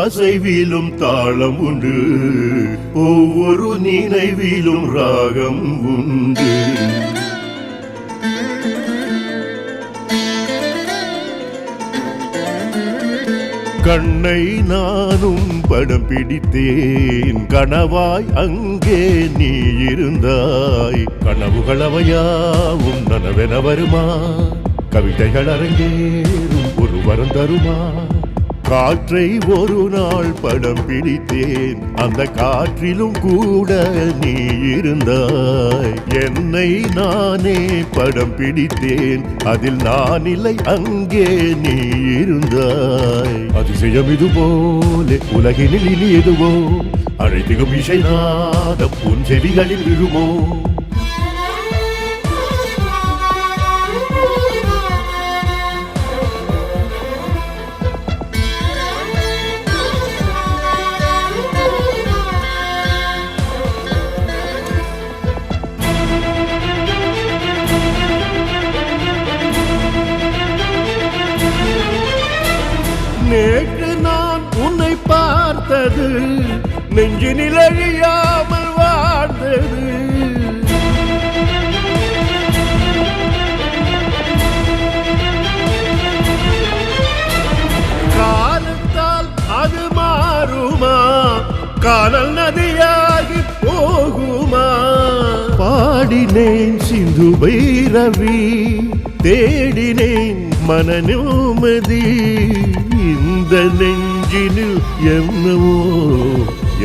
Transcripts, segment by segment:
அசைவிலும் தாளம் உண்டு, ஒவ்வொரு நினைவிலும் ராகம் உண்டு. கண்ணை நானும் படம் பிடித்தேன், கனவாய் அங்கே நீ இருந்தாய். கனவுகள் அவையாவும் நனவென வருமா, கவிதைகள் அரங்கேறும் ஒரு வரம் தருமா. காற்றை ஒரு நாள் படம் பிடித்தேன், அந்த காற்றிலும் கூட நீ இருந்தாய். என்னை நானே படம் பிடித்தேன், அதில் நான் இல்லை அங்கே நீ இருந்தாய். அதிசயம் இது போல உலகினில் இனி எதுவோ, அழைத்திடும் இசை நாதம் உன் செவிகளில் விழுமோ. நேற்று நான் உன்னை பார்த்தது நெஞ்சினில் அழியாமல் வாழ்ந்தது. காலத்தால் அது மாறுமா, காதல் நதியாகி போகுமா. பாடினேன் சிந்து பைரவி, தேடினேன் மன நிம்மதி. இந்த நெஞ்சினில் என்னவோ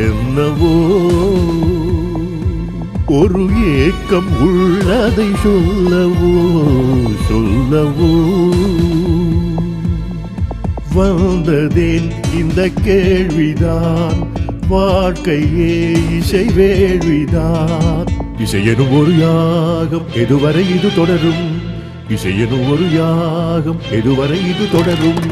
என்னவோ ஒரு ஏக்கம் உள்ளதை சொல்லவோ சொல்லவோ. வந்ததேன் இந்த கேள்விதான், வாழ்க்கையே இசை வேள்விதான். இசையெனும் ஒரு யாகம், எதுவரை இது தொடரும். இசையெனும் ஒரு யாகம், எதுவரை இது தொடரும்.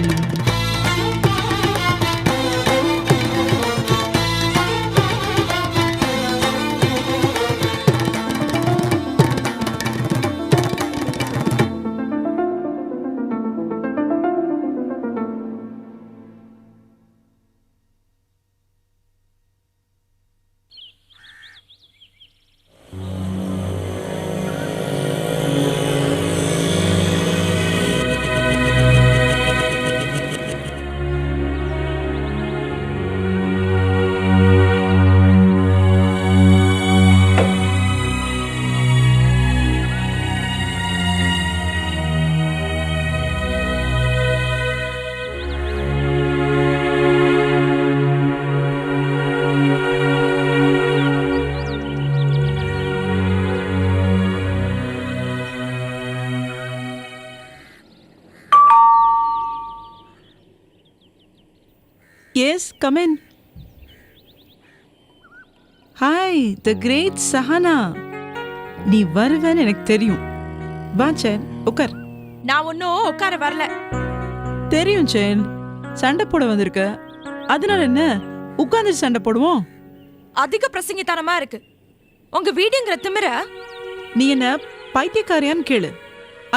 Yes, come in. Hi, the great Sahana. நீ வருவேன்னு எனக்கு தெரியும். வா சேன், உட்கார். நான் ஒன்னும் உட்கார வரல. தெரியும் சேன், சண்டை போட வந்திருக்க. அதனால என்ன, உட்கார்ந்து சண்டை போடுவோம். அதிக பிரசங்கித்தனமா இருக்கு உங்க வீடுங்கிற திமிர. நீ என்ன பைத்தியக்காரியான்னு கேளு,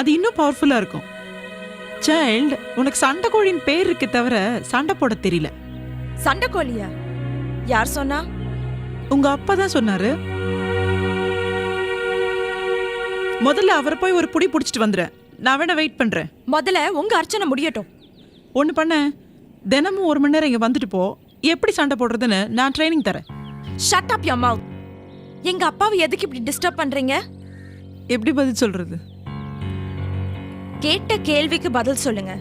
அது இன்னும் பவர்ஃபுல்லா இருக்கும். சைல்ட், உனக்கு சண்டை கோழியின் பேர் இருக்கு தவிர சண்டை போட தெரியல. சண்டை கோழியா? யார் சொன்னா? உங்க அப்பா தான் சொன்னாரு. முதல்ல அவரை போய் ஒரு புடி புடிச்சிட்டு வந்துடுறேன். நான் வேணா வெயிட் பண்றேன். முதல்ல உங்க அர்ச்சனை முடியட்டும். ஒண்ணு பண்ண, தினமும் 1 மணி நேரம் இங்க வந்துட்டு போ. எப்படி சண்டை போடுறதுன்னு நான் ட்ரைனிங் தரேன். Shut up your mouth. எங்க அப்பாவை எதுக்கு இப்படி டிஸ்டர்ப் பண்றீங்க? எப்படி பதில் சொல்றது? கேட்ட கேள்விக்கு பதில் சொல்லுங்க.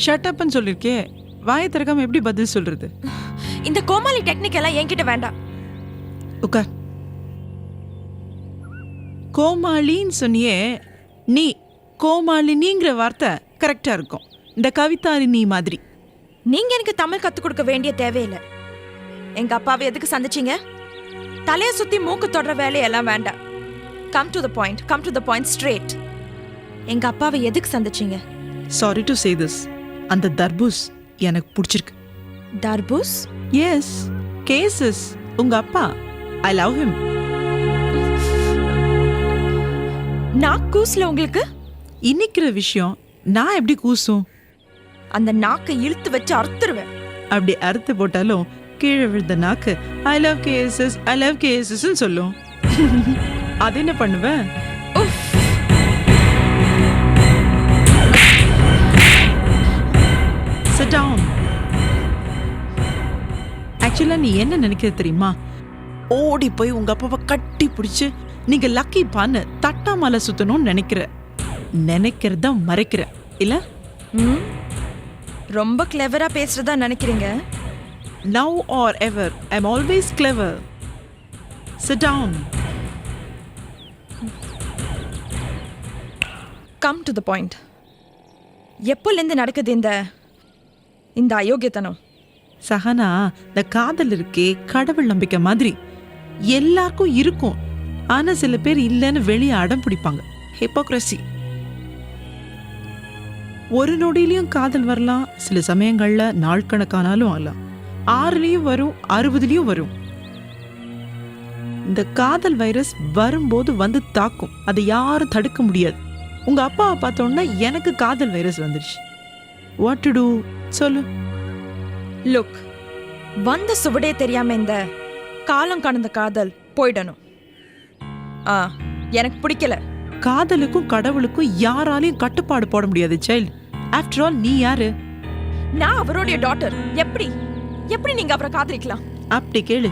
ஷட் அப்னு சொல்லிருக்கே, வாயை திறக்காம எப்படி பதில் சொல்றது? இந்த கோமாளி டெக்னிக் எல்லாம் என்கிட்ட வேண்டாம். உட்கார். கோமாளின்னு சொன்னியே, நீ கோமாளினிங்கிற வார்த்தை கரெக்டா இருக்கும். இந்த கவிதாரிணி மாதிரி. நீங்க எனக்கு தமிழ் கத்து கொடுக்க வேண்டிய தேவையில்லை. எங்க அப்பாவை எதுக்கு சந்திச்சீங்க? தலைய சுத்தி மூக்கு தொடர வேலையெல்லாம் வேண்டாம். Come to the point, come to the point straight. எங்க அப்பாவை எதுக்கு சந்திச்சீங்க? சாரி டு சே திஸ், அந்த தர்பூஸ் எனக்கு பிடிச்சிருக்கு. தர்பூஸ்? எஸ், கேசஸ். உங்க அப்பா, ஐ லவ் ஹிம். நாக் கூஸ்ல உங்களுக்கு? இன்னிக்கிற விஷயம் நான் எப்படி கூசும்? அந்த நாக்கை இழுத்து வச்சு அறுத்துருவேன். அப்படி அறுத்து போட்டாலும் கீழே விழுந்த நாக்கு ஐ லவ் கேஎஸ்எஸ் சொல்லும். அது என்ன பண்ணுவேன்? Sit down. ஆக்சுவலா நீ என்ன நினைக்கிற தெரியுமா? ஓடி போய் உங்க அப்பாவை கட்டி பிடிச்சு நீங்க லக்கி பான்னு தட்டாமலை சுத்தணும்னு நினைக்கிறத மறைக்கிற இல்ல? ரொம்ப கிளவரா பேசுறதா நினைக்கிறீங்க. Now or ever, I'm always clever. Sit down. Come to the point. எப்போலேருந்து நடக்குது இந்த அயோக்கியத்தனம்? சஹனா, இந்த காதல் இருக்கே கடவுள் நம்பிக்கை மாதிரி எல்லாருக்கும் இருக்கும். ஆனா சில பேர் இல்லைன்னு வெளியே அடம் பிடிப்பாங்க. ஹிப்போக்ரசி. ஒரு நொடியிலையும் காதல் வரலாம், சில சமயங்கள்ல நாள் கணக்கானாலும் ஆகலாம். 6லயும் வரும், 60லயும் வரும். இந்த காதல் வைரஸ் வரும்போது வந்து தாக்கும். அதை யாரும் தடுக்க முடியாது. உங்க அப்பாவை பார்த்தோன்னா எனக்கு காதல் வைரஸ் வந்துருச்சு. வாட் டு டூ சொல்லு. லுக், வந்த சுவடே தெரியாம இந்த காலம் கடந்த காதல் போயிடணும். எனக்கு பிடிக்கல. காதலுக்கும் கடவுளுக்கும் யாராலையும் கட்டுப்பாடு போட முடியாது சைல்ட். ஆஃப்டர் ஆல் நீ யாரு? நான் அவருடைய டாட்டர். எப்படி நீங்க அவரை காதலிக்கலாம்? அப்படி கேளு.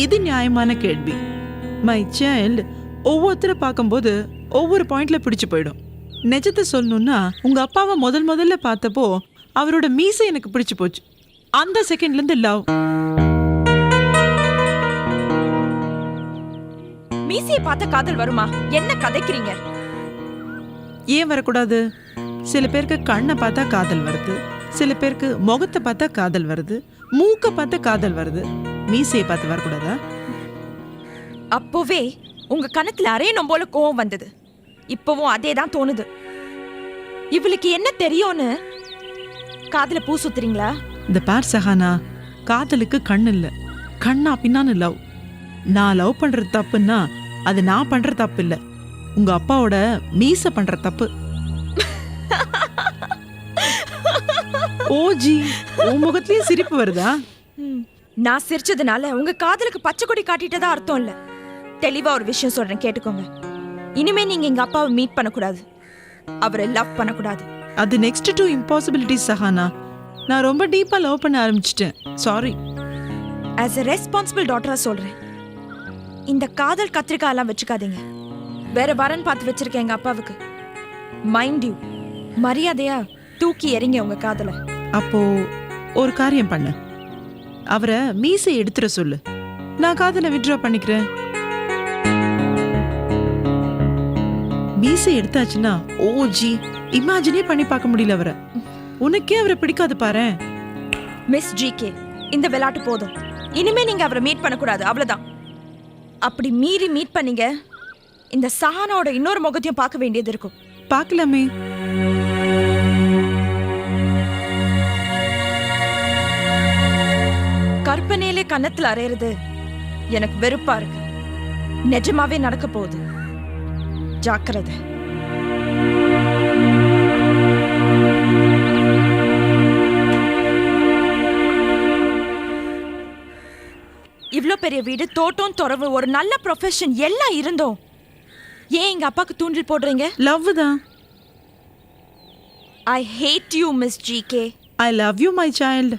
இது நியாயமான கேள்வி. மை சைல்ட், ஒவ்வொருத்தரை பார்க்கும்போது ஒவ்வொரு பாயிண்ட்ல பிடிச்சு போயிடும். நிஜத்தை சொல்லணும்னா உங்க அப்பாவை முதல்ல பார்த்தப்போ அவரோட மீசை எனக்கு பிடிச்சு போச்சு. அந்த செகண்ட்ல இருந்து லவ். மீசையை பார்த்த காதல் வருமா? என்ன கதைக்கிறீங்க? ஏன் வரக்கூடாது? சில பேருக்கு கண்ணை பார்த்தா காதல் வருது, சில பேருக்கு முகத்தை பார்த்தா காதல் வருது, மூக்க பார்த்தா காதல் வருது. மீசையை பார்த்து வரக்கூடாதா? அப்போவே உங்க கணத்துல அரையணும் போல கோவம் வந்தது. இப்பவும் அதே தான் தோணுது. இவளுக்கு என்ன தெரியும்னு காதல பூ சுத்துறீங்களா? இந்த பார் சஹானா, காதலுக்கு கண் இல்ல, கண்ணா பின்னான்னு லவ். நான் லவ் பண்றது தப்புன்னா அது நான் பண்ற தப்பு இல்ல, உங்க அப்பாவோட மீச பண்ற தப்பு. ஓஜி, உன் முகத்திலேயே சிரிப்பு வருதா? நான் சிரிச்சதுனால உங்க காதலுக்கு பச்சை கொடி காட்டிட்டதா அர்த்தம் இல்ல. தெளிவா ஒரு விஷயம் சொல்றேன், கேட்டுக்கோங்க. இனிமே நீங்க எங்க அப்பாவை மீட் பண்ணக்கூடாது, அவரை லவ் பண்ணக்கூடாது. அது நெக்ஸ்ட் டு இம்பாசிபிலிட்டிஸ் சஹானா. நான் ரொம்ப டீப்பா லவ் பண்ண ஆரம்பிச்சிட்டேன். சாரி. ஆஸ் எ ரெஸ்பான்சிபிள் டாட்டரா சொல்றேன், இந்த காதல் கத்திரிக்காய் எல்லாம் வச்சுக்காதீங்க. வேற வரன் பார்த்து வச்சிருக்கேன் எங்க அப்பாவுக்கு. மைண்ட் யூ, மரியாதையா தூக்கி எறிங்க உங்க காதலை. அப்போ ஒரு காரியம் பண்ணு, அவரை மீசை எடுத்துற சொல்லு, நான் காதலை வித்ட்ரா பண்ணிக்கிறேன். மீசை எடுத்தாச்சுன்னா ஓஜி இமேஜினே பண்ணி பார்க்க முடியல அவரை. உனக்கே அவரை பிடிக்காது பாரு. மிஸ் ஜிகே, இந்த விளையாட்டு போதும். இனிமே நீங்க அவரை மீட் பண்ணக்கூடாது, அவ்வளவுதான். அப்படி மீறி மீட் பண்ணீங்க, இந்த சஹானாவோட இன்னொரு முகத்தையும் பார்க்க வேண்டியது இருக்கும். பார்க்கலாமே. கற்பனையிலே கன்னத்துல அறையிறது எனக்கு வெறுப்பா இருக்கு. நிஜமாவே நடக்க போகுது, ஜாக்கிரதை. இவ்ளோ பெரிய வீடு, தோட்டம், துறவு, ஒரு நல்ல ப்ரொஃபஷன் எல்லாம் இருந்தோம். ஏன் எங்க அப்பாக்கு தூண்டில் போடுறீங்க? லவ் தான். I hate you, Miss GK. I love you, my child.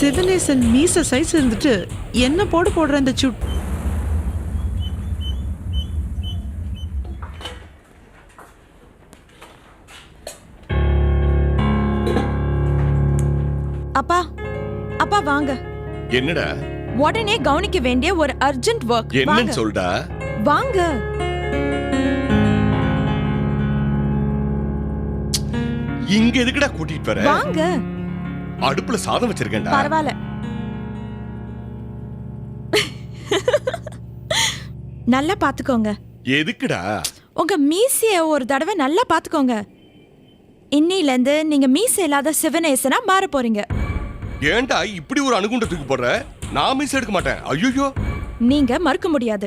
Sivanesan மீச சைஸ் இருந்துட்டு என்ன போடுற இந்த சுட். அப்பா, அப்பா வாங்க. என்னடா? உடனே கவனிக்க வேண்டிய ஒரு அர்ஜென்ட் வர்க். என்னன்னு சொல்டா? வாங்க. இங்க எதுக்குடா கூட்டிட்டு வர? வாங்க. அடுப்புல சாதம் வச்சிருக்கேன்டா. பரவாயில்ல. நல்லா பாத்துக்கோங்க. எதுக்குடா? உங்க மீசைய ஒரு தடவை நல்லா பாத்துக்கோங்க. இன்னில இருந்து நீங்க மீசை இல்லாத சிவனேசனா மாற போறீங்க. ஏன்டா இப்படி ஒரு அணுகுண்ட தூக்கி போடுற? நான் மீசை எடுக்க மாட்டேன். ஐயோ, நீங்க மறுக்க முடியாது.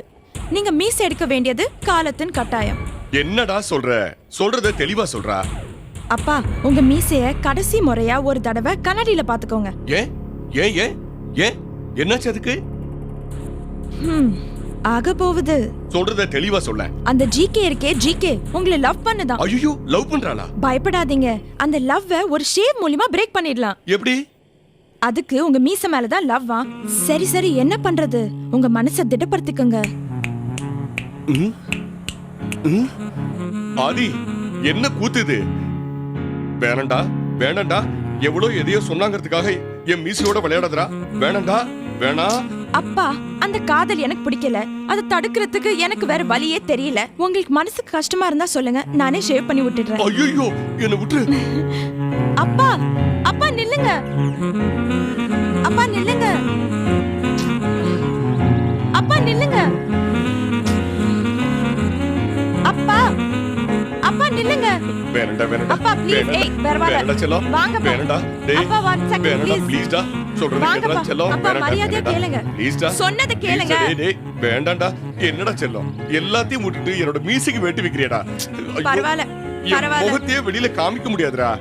நீங்க மீசை எடுக்க வேண்டியது காலத்தின் கட்டாயம். என்னடா சொல்ற? சொல்றத தெளிவா சொல்றா. அப்பா, உங்க மீசைய கடைசி முறையா ஒரு தடவை கண்ணாடியில பாத்துக்கோங்க. ஏன் ஏன் ஏன் ஏன் என்னாச்சு அதுக்கு? ஆக போகுது. சொல்றத தெளிவா சொல்ல. அந்த ஜிகே இருக்கே, ஜிகே உங்களை லவ் பண்ணுதான். ஐயோ, லவ் பண்றாளா? பயப்படாதீங்க, அந்த லவ்வ ஒரு ஷேவ் மூலமா பிரேக் பண்ணிடலாம். எப்படி? அதுக்கு உங்க மீசை மேலதான் லவ்வா. சரி சரி, என்ன பண்றது? உங்க மனசை திடப்படுத்திக்கோங்க. ஆதி, என்ன கூத்துது? வேணண்டா வேணண்டா, எவ்வளவு எதையோ சொன்னாங்கிறதுக்காக என் மீசையோட விளையாடாதடா. வேணண்டா வேணா. அப்பா, அந்த காதல் எனக்கு பிடிக்கல. அதை தடுக்கிறதுக்கு எனக்கு வேற வழியே தெரியல. உங்களுக்கு மனசுக்கு கஷ்டமா இருந்தா சொல்லுங்க, நானே ஷேவ் பண்ணி விட்டுடுறேன். ஐயோ, என்ன விட்டுரு. அப்பா, அப்பா நில்லுங்க. அப்பா நில்லுங்க. அப்பா நில்லுங்க. அப்பா, அப்பா நில்லுங்க. வேணண்டா வேணண்டா. அப்பா ப்ளீஸ், ஏய் வேற வா. வேணண்டா செல்லம். வாங்க பா. வேணண்டா டேய். அப்பா 1 செகண்ட் வேணண்டா ப்ளீஸ். ப்ளீஸ் டா. சொல்றத கேளுடா செல்லம். அப்பா மரியாதையா கேளுங்க. ப்ளீஸ் டா. சொன்னத கேளுங்க. டேய் டேய், வேண்டாம்டா. என்னடா செல்லம், எல்லாத்தையும் விட்டுட்டு என்னோட மீசைக்கு வெட்டி வைக்கிறியடா. பரவாயில்ல பரவாயில்ல. முகத்தையே வெளியில காமிக்க முடியாதுடா.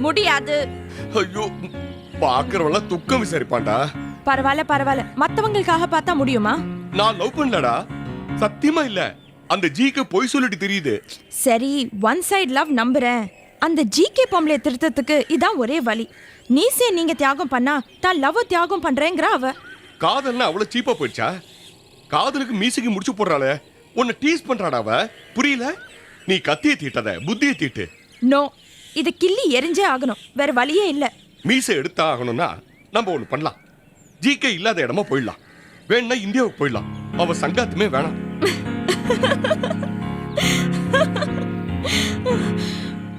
முடியாது. ஐயோ, பாக்குறவங்க துக்கம் விசாரிப்பான்டா. பரவாயில்ல பரவாயில்ல, மத்தவங்களுக்காக பார்த்தா முடியுமா? நான் லவ் பண்ணலடா, சத்தியமா இல்ல. அந்த ஜிக்கு பொய் சொல்லிட்டு தெரியுது. சரி, ஒன் சைடு லவ் நம்புறேன். அந்த ஜிகே பொம்பளைய திருத்தத்துக்கு இதான் ஒரே வழி. நீசே நீங்க தியாகம் பண்ணா தான் லவ் தியாகம் பண்றேங்கிற அவ. காதல்னா அவ்வளவு சீப்பா போயிடுச்சா? காதலுக்கு மீசைக்கு முடிச்சு போடுறாளே, உன்னை டீஸ் பண்றாடா அவ. புரியல? நீ கத்தியை தீட்டாத, புத்தியை தீட்டு. நோ, இது கிள்ளி எரிஞ்சே ஆகணும், வேற வழியே இல்ல. மீசை எடுத்தா ஆகணும்னா நம்ம ஒண்ணு பண்ணலாம். ஜிகே இல்லாத இடமா போயிடலாம். வேணா இந்தியாவுக்கு போயிடலாம். அவ சங்காத்துமே வேணாம்.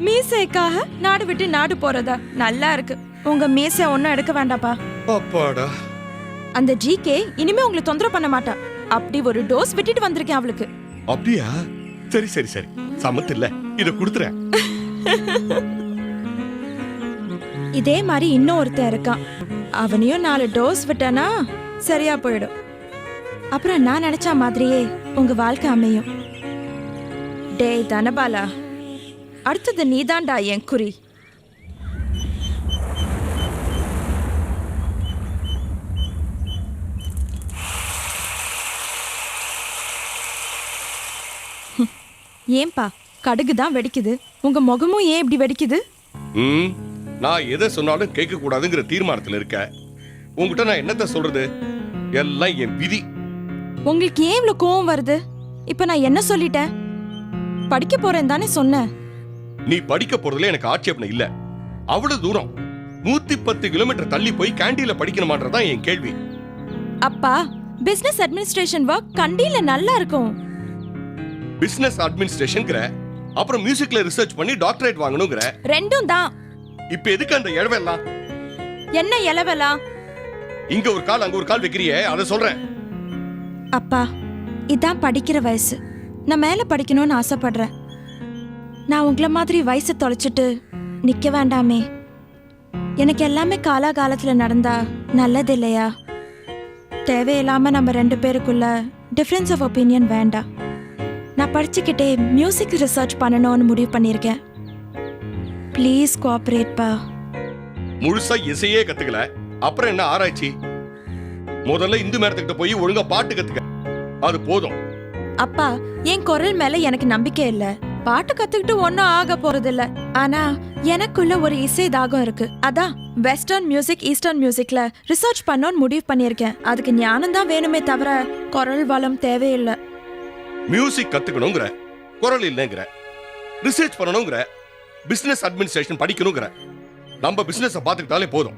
மீசைக்காக நாடு விட்டு நாடு போறதா? நல்லா இருக்கு. உங்க மீசை ஒன்னும் எடுக்க வேண்டாப்பா. அப்பாடா. அந்த ஜிகே இனிமே உங்களை தொந்தரவு பண்ண மாட்டா. அப்படி ஒரு டோஸ் விட்டுட்டு வந்திருக்கேன் அவளுக்கு. அப்படியா? சரி சரி சரி, சமத்து இல்ல, இத குடுத்துறேன். இதே மாதிரி இன்னும் ஒருத்தன் இருக்கான். அவனையும் 4 டோஸ் விட்டானா சரியா போயிடும். அப்புறம் நான் நினைச்ச மாதிரியே உங்க வாழ்க்கை அமையும். டேய் தனபாலா, அடுத்தது நீதான்டா என் குறி. ஏன்பா கடுகு தான் வெடிக்குது, உங்க முகமும் ஏன் இப்படி வெடிக்குது? நான் எதை சொன்னாலும் கேட்க கூடாதுங்கிற தீர்மானத்துல இருக்க. உங்ககிட்ட நான் என்னத்த சொல்றது? எல்லாம் என் விதி. உங்களுக்கு ஏன் இவ்வளவு கோவம் வருது? இப்ப நான் என்ன சொல்லிட்டேன்? படிக்க போறேன் தானே சொன்னேன். நீ படிக்க போறதுல எனக்கு ஆட்சேபனை இல்ல. அவ்வளவு தூரம் 110 கிலோமீட்டர் தள்ளி போய் கேண்டீன்ல படிக்கணுமான்றதான் என் கேள்வி. அப்பா, பிசினஸ் அட்மினிஸ்ட்ரேஷன் ஒர்க் கண்டியில நல்லா இருக்கும். பிசினஸ் அட்மினிஸ்ட்ரேஷன்ங்கற, அப்புறம் மியூசிக்ல ரிசர்ச் பண்ணி டாக்டரேட் வாங்கணும்ங்கற. ரெண்டும் தான். இப்போ எதுக்கு அந்த இழவெல்லாம்? என்ன இலவெல்லாம்? இங்க ஒரு கால் அங்க ஒரு கால் வைக்கிறியே, அத சொல்றேன். அப்பா, இதான் படிக்கிற வயசு. நான் மேல படிக்கணும்னு ஆசைப்படுறேன். நான் உங்களை மாதிரி வயசு தொலைச்சிட்டு நிக்க வேண்டாமே. எனக்கு எல்லாமே காலாகாலத்துல நடந்தா நல்லது இல்லையா? தேவையில்லாம நம்ம 2 பேருக்குள்ள டிஃபரன்ஸ் ஆஃப் ஒப்பீனியன் வேண்டாம். நான் படிச்சுக்கிட்டே மியூசிக் ரிசர்ச் பண்ணணும்னு முடிவு பண்ணியிருக்கேன். ப்ளீஸ் கோஆபரேட் பா. முழுசா இசையே கத்துக்கல, அப்புறம் என்ன ஆராய்ச்சி? முதல்ல இந்து மேடத்துக்கிட்ட போய் ஒழுங்கா பாட்டு கத்துக்க, அது போதும். அப்பா, என் குரல் மேல எனக்கு நம்பிக்கை இல்ல. பாட்டு கத்துக்கிட்டு ஒன்னும் ஆக போறது இல்ல. ஆனா எனக்குள்ள ஒரு இசை தாகம் இருக்கு. அதான் வெஸ்டர்ன் மியூசிக் ஈஸ்டர்ன் மியூசிக்ல ரிசர்ச் பண்ணணும்னு முடிவு பண்ணியிருக்கேன். அதுக்கு ஞானம் தான் வேணுமே தவிர குரல் வளம் தேவையில்லை. மியூசிக் கத்துக்கணுங்கிற, குரல் இல்லைங்கிற, ரிசர்ச் பண்ணணுங்கிற, பிசினஸ் அட்மினிஸ்ட்ரேஷன் படிக்கணுங்கிற. நம்ம பிசினஸ் பாத்துக்கிட்டாலே போதும்.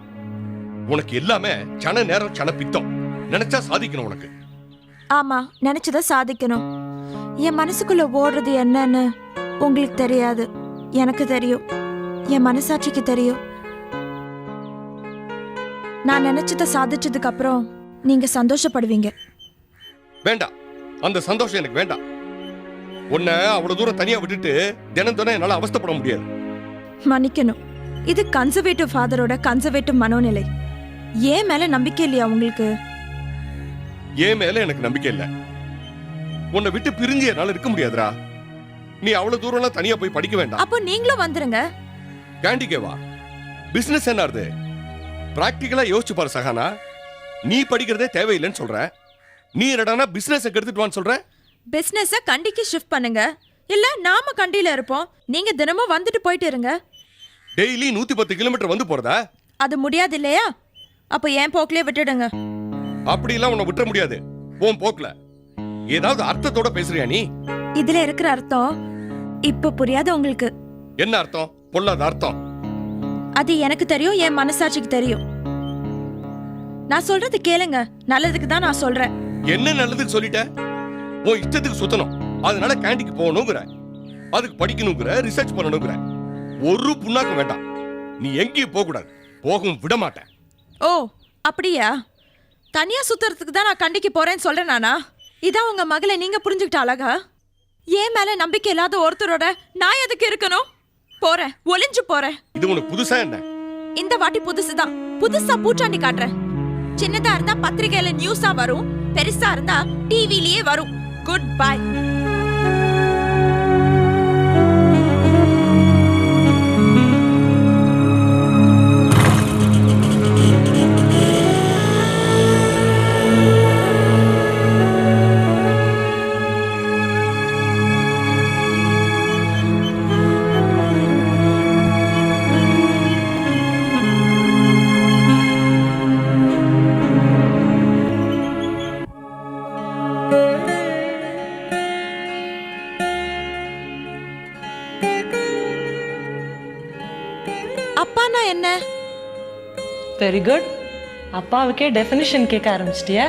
உனக்கு எல்லாமே சன நேரம் சன பித்தம். நினைச்சா சாதிக்கணும் உனக்கு. ஆமா, நினைச்சத சாதிக்கணும். என் மனசுக்குள்ள ஓடுறது என்னன்னு உங்களுக்கு தெரியாது, எனக்கு தெரியும். என் மனசாட்சிக்கு தெரியும். நான் நினைச்சத சாதிச்சதுக்கு அப்புறம் நீங்க சந்தோஷப்படுவீங்க. வேண்டாம், அந்த சந்தோஷம் எனக்கு வேண்டாம். உன்னை அவ்வளவு தூரம் தனியா விட்டுட்டு தினம் தினம் என்னால அவஸ்தைப்பட முடியாது. மன்னிக்கணும், இது கன்சர்வேட்டிவ் ஃபாதரோட கன்சர்வேட்டிவ் மனோநிலை. ஏன் மேல நம்பிக்கை இல்லையா உங்களுக்கு? ஏன் மேல எனக்கு நம்பிக்கை இல்ல. உன்னை விட்டு பிரிஞ்சு என்னால இருக்க முடியாதுடா. நீ அவ்வளவு தூரம்லாம் தனியா போய் படிக்க வேண்டாம். அப்போ நீங்களும் வந்துருங்க. கேண்டிகே வா. பிசினஸ் என்ன ஆறுது? பிராக்டிகலா யோசிச்சு பாரு சஹானா. நீ படிக்கிறதே தேவையில்லைன்னு சொல்ற. நீ என்னடானா பிசினஸ் எடுத்துட்டு வான்னு சொல்ற. பிசினஸ கண்டிக்கு ஷிஃப்ட் பண்ணுங்க. இல்ல நாம கண்டியில இருப்போம். நீங்க தினமும் வந்துட்டு போயிட்டு இருங்க. டெய்லி 110 கிலோமீட்டர் வந்து போறதா? அது முடியாது இல்லையா? அப்ப ஏன் போக்கிலே விட்டுடுங்க. அப்படி எல்லாம் உன்னை விட்டுற முடியாது. உன் போக்குல ஏதாவது அர்த்தத்தோட பேசுறியா நீ? இதுல இருக்கிற அர்த்தம் இப்ப புரியாது உங்களுக்கு. என்ன அர்த்தம்? பொல்லாத அர்த்தம். அது எனக்கு தெரியும், என் மனசாட்சிக்கு தெரியும். நான் சொல்றது கேளுங்க. நல்லதுக்கு தான் நான் சொல்றேன். என்ன நல்லதுக்கு சொல்லிட்ட? உன் இஷ்டத்துக்கு சுத்தணும். அதனால கேண்டிக்கு போகணுங்கிற, அதுக்கு படிக்கணுங்கிற, ரிசர்ச் பண்ணணுங்கிற. ஒரு புண்ணாக்கம் வேண்டாம். நீ எங்கேயும் போக கூடாது. போகவும் விட மாட்டேன். ஓ அப்படியா? தனியா சுத்துறதுக்கு தான் நான் கண்டிக்கு போறேன்னு சொல்றேன் நானா? இதான் உங்க மகளை நீங்க புரிஞ்சுக்கிட்ட அழகா? ஏன் மேல நம்பிக்கை இல்லாத ஒருத்தரோட நான் எதுக்கு இருக்கணும்? போறேன், ஒளிஞ்சு போறேன். இது உனக்கு புதுசா என்ன? இந்த வாட்டி புதுசுதான். புதுசா பூச்சாண்டி காட்டுறேன். சின்னதா இருந்தா பத்திரிகையில நியூஸா வரும், பெருசா இருந்தா டிவிலயே வரும். Good bye. அப்பானா என்ன? Very good. அப்பாவுக்கே டெஃபினிஷன் கேட்க ஆரம்பிச்சிட்டியா?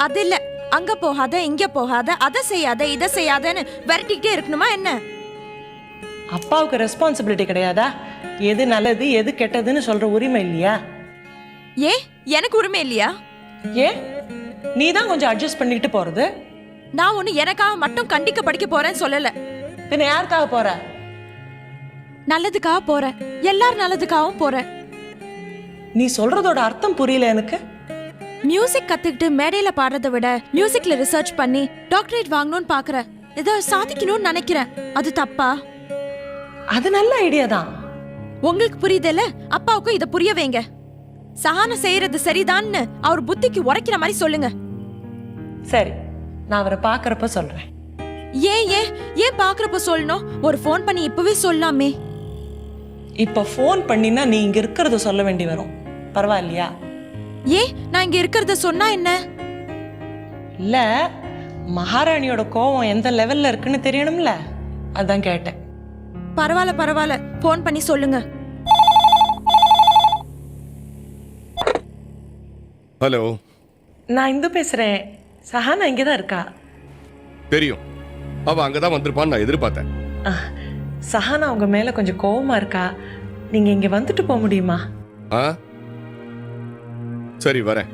அது இல்ல, அங்க போகாத, இங்க போகாத, அதை செய்யாத, இதை செய்யாதன்னு விரட்டிக்கிட்டே இருக்கணுமா என்ன? அப்பாவுக்கு ரெஸ்பான்சிபிலிட்டி கிடையாதா? எது நல்லது எது கெட்டதுன்னு சொல்ற உரிமை இல்லையா? ஏ எனக்கு உரிமை இல்லையா? ஏன் நீ தான் கொஞ்சம் அட்ஜஸ்ட் பண்ணிக்கிட்டு போறது? நான் ஒண்ணு எனக்காக மட்டும் கண்டிக்க படிக்க போறேன்னு சொல்லல. பின்ன யாருக்காக போற? நல்லதுக்காக போறேன். எல்லாரும் நல்லதுக்காகவும் போறேன். நீ சொல்றதோட அர்த்தம் புரியல எனக்கு. மியூசிக் கத்துக்கிட்டு மேடையில பாடுறதை விட மியூசிக்ல ரிசர்ச் பண்ணி டாக்டரேட் வாங்கணும்னு பாக்குறேன். ஏதோ சாதிக்கணும்னு நினைக்கிறேன். அது தப்பா? அது நல்ல ஐடியா தான். உங்களுக்கு புரியுதுல்ல? அப்பாவுக்கும் இத புரிய வைங்க. சஹானா செய்யறது சரிதான்னு அவர் புத்திக்கு உரைக்கிற மாதிரி சொல்லுங்க. சரி, நான் அவரை பாக்குறப்ப சொல்றேன். ஏன் ஏன் ஏன் பாக்குறப்ப சொல்லணும்? ஒரு ஃபோன் பண்ணி இப்பவே சொல்லலாமே. இப்ப ஃபோன் பண்ணினா நீ இங்க இருக்கிறத சொல்ல வேண்டி வரும். பரவாயில்லையா? ஏன் நான் இங்க இருக்கிறத சொன்னா என்ன? இல்ல, மகாராணியோட கோவம் எந்த லெவல்ல இருக்குன்னு தெரியணும்ல, அதான் கேட்டேன். பரவாயில்ல பரவாயில்ல, ஃபோன் பண்ணி சொல்லுங்க. ஹலோ, நான் இந்து பேசுறேன். சஹானா இங்கதான் இருக்கா? தெரியும். அவ அங்கதான் வந்திருப்பான்னு நான் எதிர்பார்த்தேன். சஹானா உங்க மேல கொஞ்சம் கோவமா இருக்கா. நீங்க இங்க வந்துட்டு போக முடியுமா? ஆ, சரி வரேன்.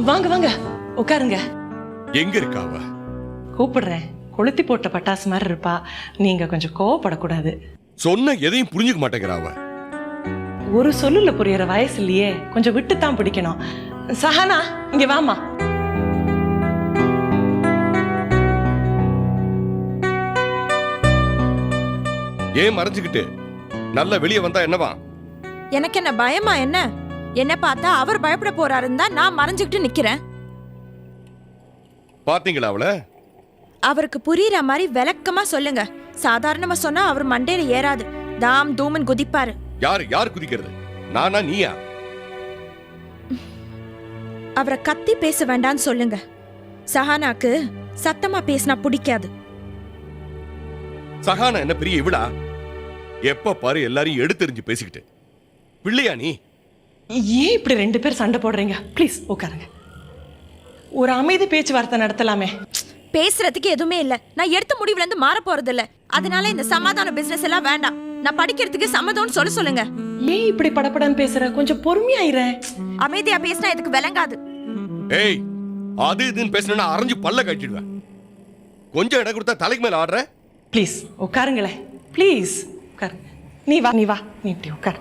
வாங்க வாங்க உட்காருங்க. எங்க இருக்கா அவ? கூப்பிடுறேன். கொளுத்தி போட்ட பட்டாசு மாதிரி இருப்பா. நீங்க கொஞ்சம் கோவப்படக்கூடாது. சொன்ன எதையும் புரிஞ்சுக்க மாட்டேங்கிறா அவ. ஒரு சொல்லுல புரியற வயசு இல்லையே, கொஞ்சம் விட்டுத்தான் பிடிக்கணும். சஹானா இங்க வாமா. ஏன் மறைஞ்சுக்கிட்டு? நல்லா வெளியே வந்தா என்னவா? எனக்கு என்ன பயமா என்ன? என்ன பார்த்தா அவர் பயப்பட போறாருன்னு தான் நான் மறைஞ்சுக்கிட்டு நிக்கிறேன். பாத்தீங்களா அவள? அவருக்கு புரியுற மாதிரி விளக்கமா சொல்லுங்க. சாதாரணமா சொன்னா அவர் மண்டையில ஏறாது. தாம் தூமன் குதிப்பாரு. யார் குதிக்கிறது? நானா நீயா? அவரை கத்தி பேச வேண்டான்னு சொல்லுங்க. சஹானாக்கு சத்தமா பேசினா பிடிக்காது. சஹானா என்ன பெரிய இவளா? எப்ப பாரு எல்லாரையும் எடுத்தெறிஞ்சு பேசிக்கிட்டு. பிள்ளையா நீ? ஏன் இப்படி 2 பேர் சண்டை போடுறீங்க? ப்ளீஸ் உட்காருங்க. ஒரு அமைதி பேச்சுவார்த்தை நடத்தலாமே. பேசுறதுக்கு எதுவுமே இல்ல. நான் எடுத்த முடிவுல இருந்து மாற போறது இல்ல. அதனால இந்த சமாதான பிசினஸ் எல்லாம் வேண்டாம். நான் படிக்கிறதுக்கு சம்மதம்னு சொல்லுங்க. ஏன் இப்படி படபடன்னு பேசுற? கொஞ்சம் பொறுமையாயிரேன். அமைதியா பேசினா இதுக்கு விளங்காது. ஏய், அது இதுன்னு பேசினா அரைஞ்சு பல்ல கட்டிடுவேன். கொஞ்சம் இடம் கொடுத்தா தலைக்கு மேல ஆடுற. ப்ளீஸ் உட்காருங்களேன். ப்ளீஸ் உட்காரு. நீ வா நீ இப்படி உட்காரு.